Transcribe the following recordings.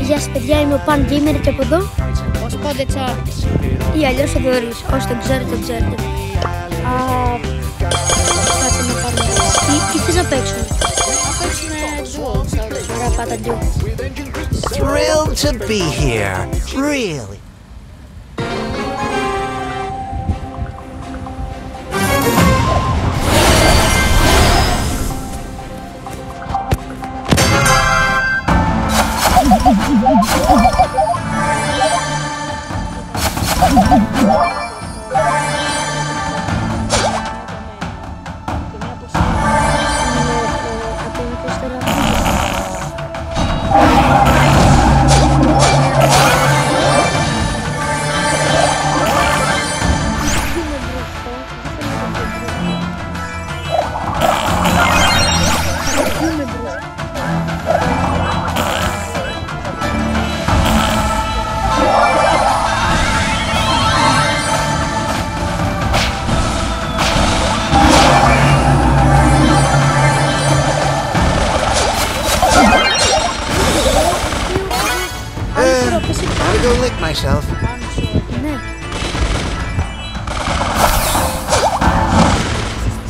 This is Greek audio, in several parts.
Γεια σας παιδιά, είμαι ο Pan Gamer και από εδώ ο Σπόντετσα ή αλλιώς ο Θεωρής. Όσοι τον ξέρετε, τον ξέρετε. Κάτσε να πάρουμε. Τι θες να παίξουμε? Να παίξουμε duo. Ωραία, πάτα duo. Thrilled to be here, really. Gotta go lick myself. Ναι.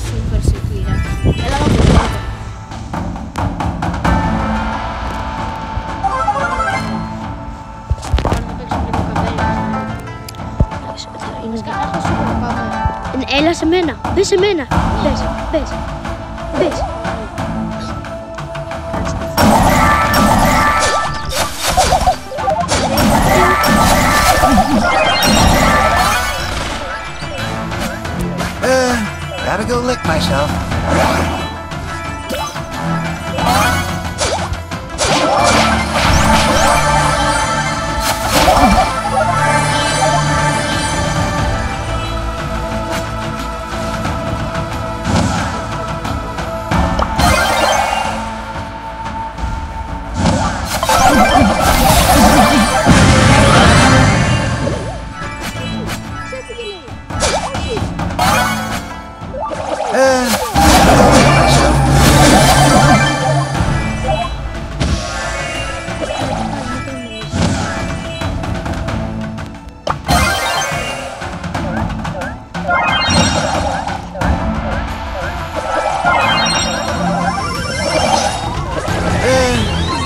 Σούπερ σιγουρά. Έλα να το πάρω. Πάμε να παίξουμε λίγο καβέλα. Είναι Έχω σούπερ, πάμε. Έλα σε μένα, μπες σε μένα. Μπες. Gotta go lick myself.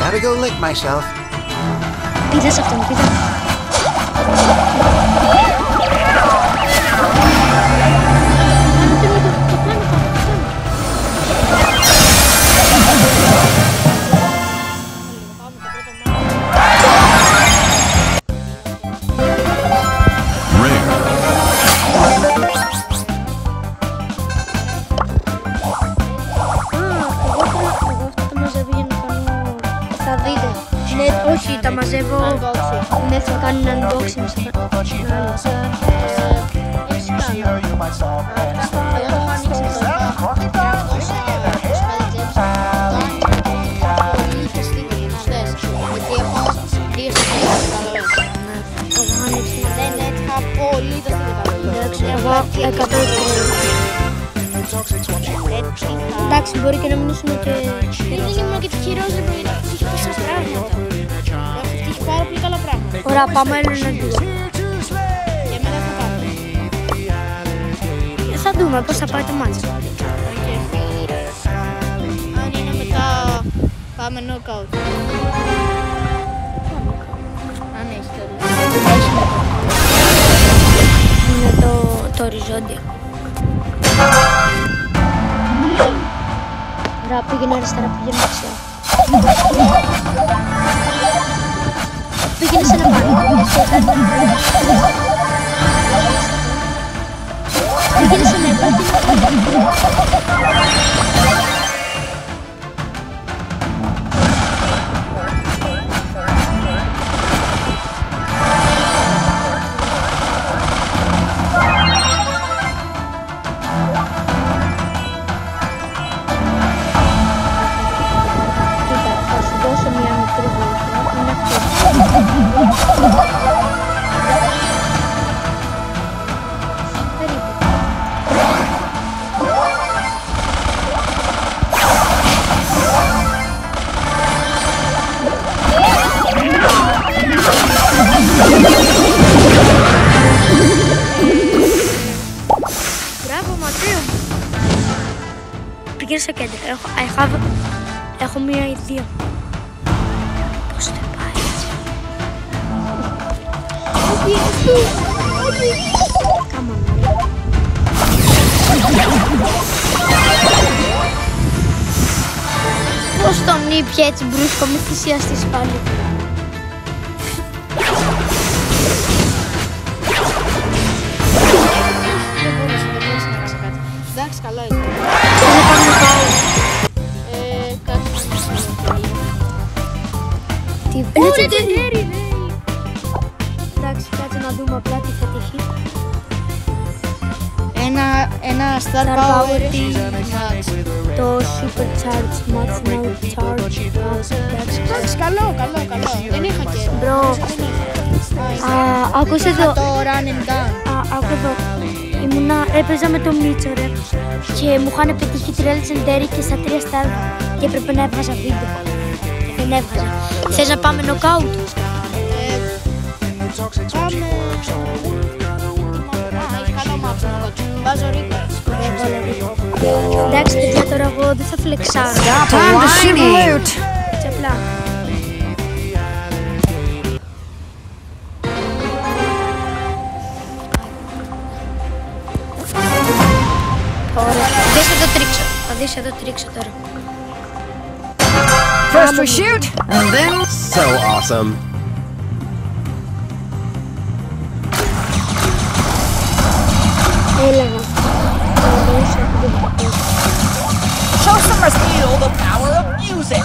Gotta go lick myself. Πήδες αυτόν, πήδα. Όχι, τα μαζεύω. Ναι, θα κάνω ένα unboxing στο κανάλι. Εντάξει, μπορεί και να μην ήσουν και... Δεν ήμουν και τυχερός, δεν μπορεί να έχει πόσα πράγματα. Έχει πάρα πολύ καλά πράγματα. Ωραία, πάμε άλλο ένα δύο. Για μένα θα πάμε. Θα δούμε πώς θα πάει το μάτς. Αν είναι μετά, πάμε knockout. Αν έχει τώρα. Είναι το οριζόντιο. Ωραία, πήγαινε αριστερά, πήγαινε δεξιά. Πήγαινε σε ένα πάνω. Πήγαινε σε ένα πάνω. Θα σου δώσω μια μικρή βοήθεια. Είναι αυτό. Έχω μία ιδέα. Πώς θα πάει έτσι. Όχι. Κάμα. Πώς τον ήπια έτσι μπρούσκο, μη θυσιαστείς πάλι. Δεν μπορείς να κάνεις κάτι. Εντάξει, καλό είναι. Θέλω να πάμε πάω. Κάτι Τι legendary. Εντάξει, κάτσε να δούμε απλά τι θα τύχει. Ένα Star Power Max. Το Super Charge Max Now Charge. Εντάξει, καλό. Δεν είχα και. Μπρο. Άκουσε εδώ. Το Run and Gun. Άκου εδώ. Έπαιζα με το Μίτσο ρε. Και μου είχαν πετύχει 3 legendary και στα 3 star. Και έπρεπε να έβγαζα βίντεο. Δεν έβγαζα. Θες να πάμε knockout? Πάμε. Έχει καλό maps. Βάζω Rico. Εντάξει παιδιά, τώρα εγώ δεν θα φλεξάρω. Time to shoot loot. Έτσι απλά. Ωραία. Δες εδώ τρίξω. Θα δεις εδώ τρίξω τώρα. First we shoot, and then So awesome. Έλεγα. Show some feel the power of music.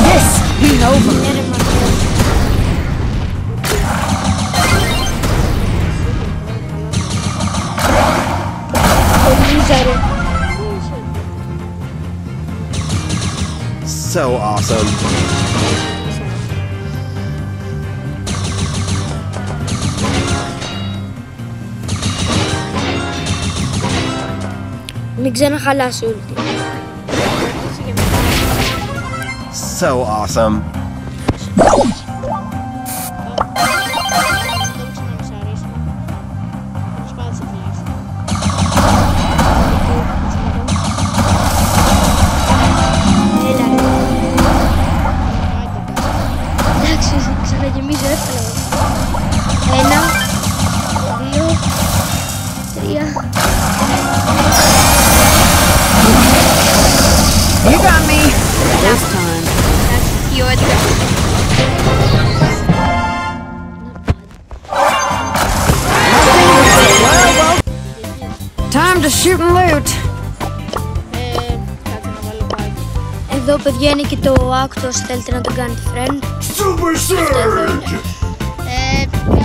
this being over. So awesome. Μην ξαναχαλάσει ulti. So awesome. Εντάξει, ξαναγεμίζω εύκολα. 1, 2, 3. You got me. This time. Δύο έντεκα. Time to shoot and loot. Κάτσε να βάλω πάλι. Εδώ παιδιά είναι και το Actos, θέλετε να τον κάνετε friend.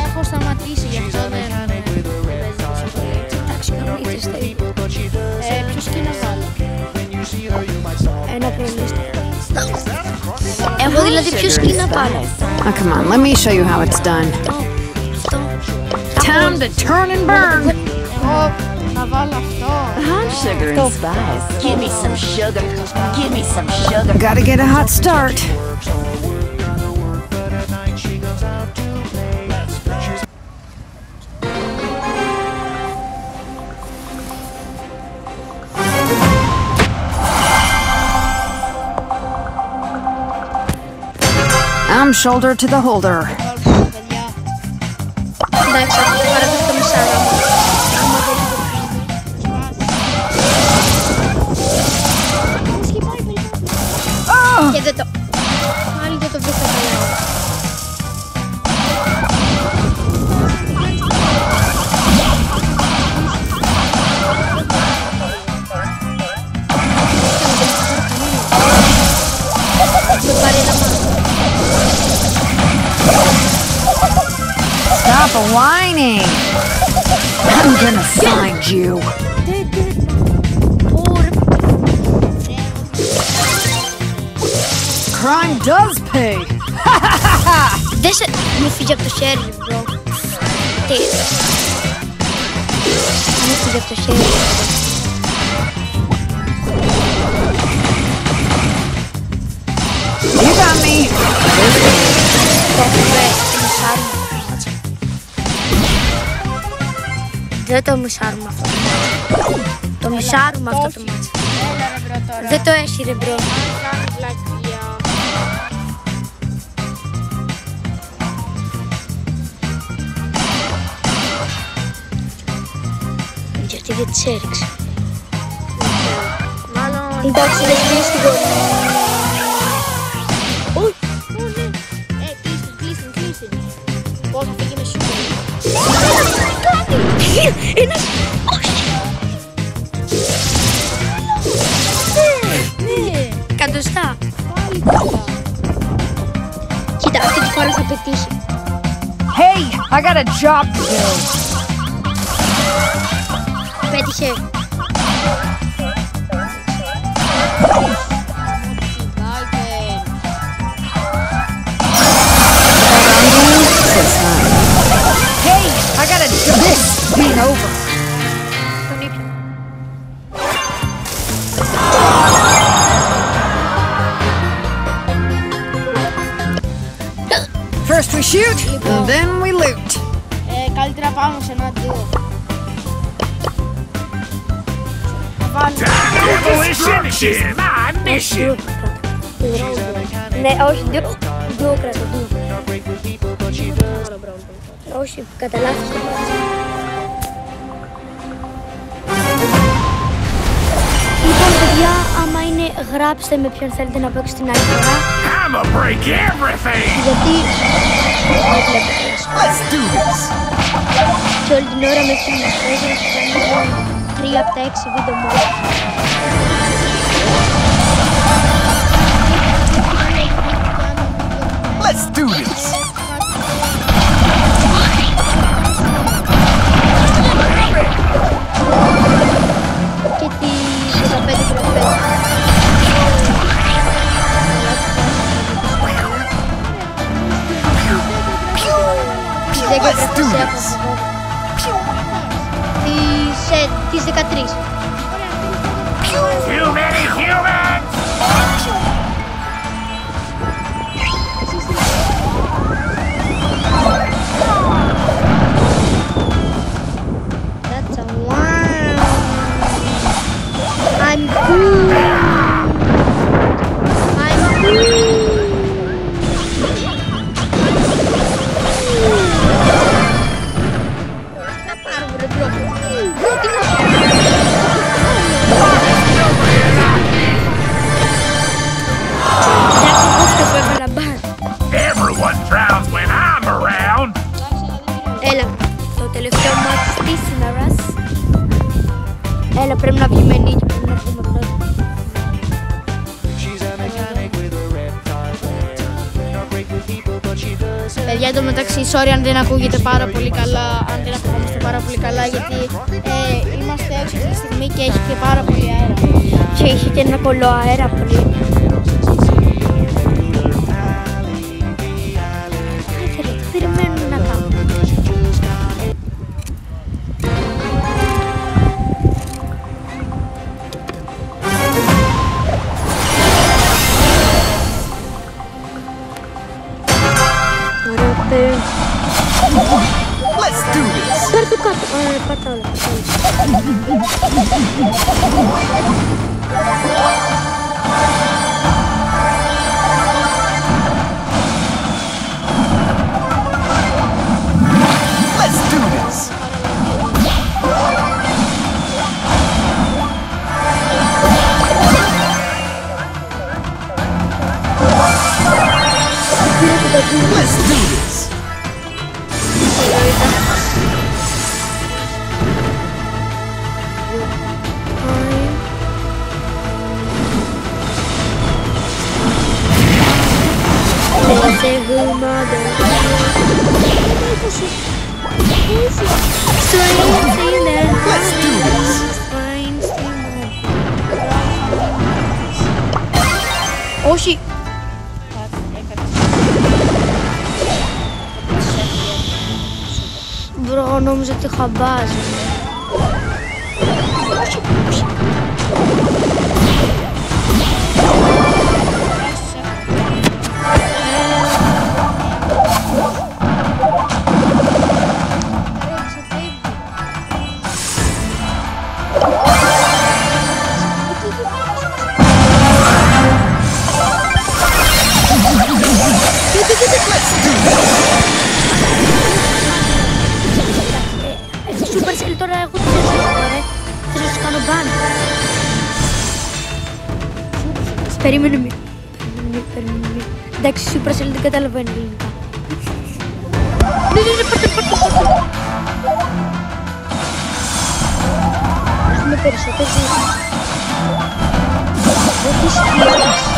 Έχω σταματήσει γι' αυτό δεν παίζει τόσο πολύ. Εντάξει, κανονίτες θα είναι. Ποιο σκηνό βάλω? Ένα προλίστο. Εγώ δηλαδή ποιο σκηνή να πάρω. Oh, come on, let me show you how it's done. Αυτό. Time to turn and burn. Εγώ να βάλω αυτό. Sugar and spice. Give me some sugar. Give me some sugar. Gotta get a hot start. I'm shoulder to the holder. Παιδιά, Εντάξει, αυτό το πάρω αυτό με σάρα μου. Άμα δεν Oh, και δεν το... Πάλι δεν το βρήκα καλά. Με πάρει ένα μάτι. stop whining. I'm gonna find you. Crime does pay. Δεν σε... Μου φύγε από το χέρι, bro. Τι. Μου φύγε από το χέρι. You got me. Το έχουμε με σάρι. Δεν το μισάρουμε αυτό. Το μισάρουμε αυτό το μάτσο. Έλα ρε μπρο τώρα. Δεν το έχει ρε μπρο. Κάνει βλακία. Γιατί δεν τις έριξε. Μάλλον... Εντάξει, δεν κλείσει την κόρη. Κλείστην. Πώς θα φύγει με σούπερ. Ένας... Ναι. Κατοστά. Πάλι καλά. Κοίτα, αυτή τη φορά θα πετύχει. Hey, I got a job to do. Πέτυχε. Hey, I got a job. This being over. Τον ήπια. First we shoot, and then we loot. Καλύτερα πάμε σε ένα ντουο. Θα βάλουμε. Ναι, όχι, ντουο κράτα, ντουο. Όχι, καταλάβεις. Λοιπόν, παιδιά, άμα είναι, γράψτε με ποιον θέλετε να παίξω την άλλη φορά. I'ma break everything. Γιατί Let's do this. και όλη την ώρα με φίλοι μας παίζουν και κάνουν 3 από τα 6 βίντεο μόνο. Let's do this. Και τη 15 Let's do this. Τις 13. Too many humans. That's a one. I'm cool. I'm cool. Να πάρω βρε μπρο. Τι να εντάξει, πώς και σου έβαλα μπαν. Everyone drowns when I'm around. Έλα, το τελευταίο μάτι της ημέρας. Έλα, πρέπει να βγούμε νίκη, πρέπει να βγούμε πρώτα. Παιδιά, εντωμεταξύ, sorry αν δεν ακούγεται πάρα πολύ καλά, αν δεν ακουγόμαστε πάρα πολύ καλά, γιατί είμαστε έξω αυτή τη στιγμή και έχει και πάρα πολύ αέρα. Και είχε και ένα πολλό αέρα πολύ. Τι περιμένουμε να πάμε. Let's do this. Πάρ' το κάτω. Ωραία, πάρ' τα όλα. Let's do this. Let's do this. Let's do this. Όχι. Μπρο, νόμιζα ότι χαμπάζει. Περίμενε με. Εντάξει, η Supercell δεν καταλαβαίνει ελληνικά. Ναι, πάρτε. Έχουμε περισσότερες. Δεν τις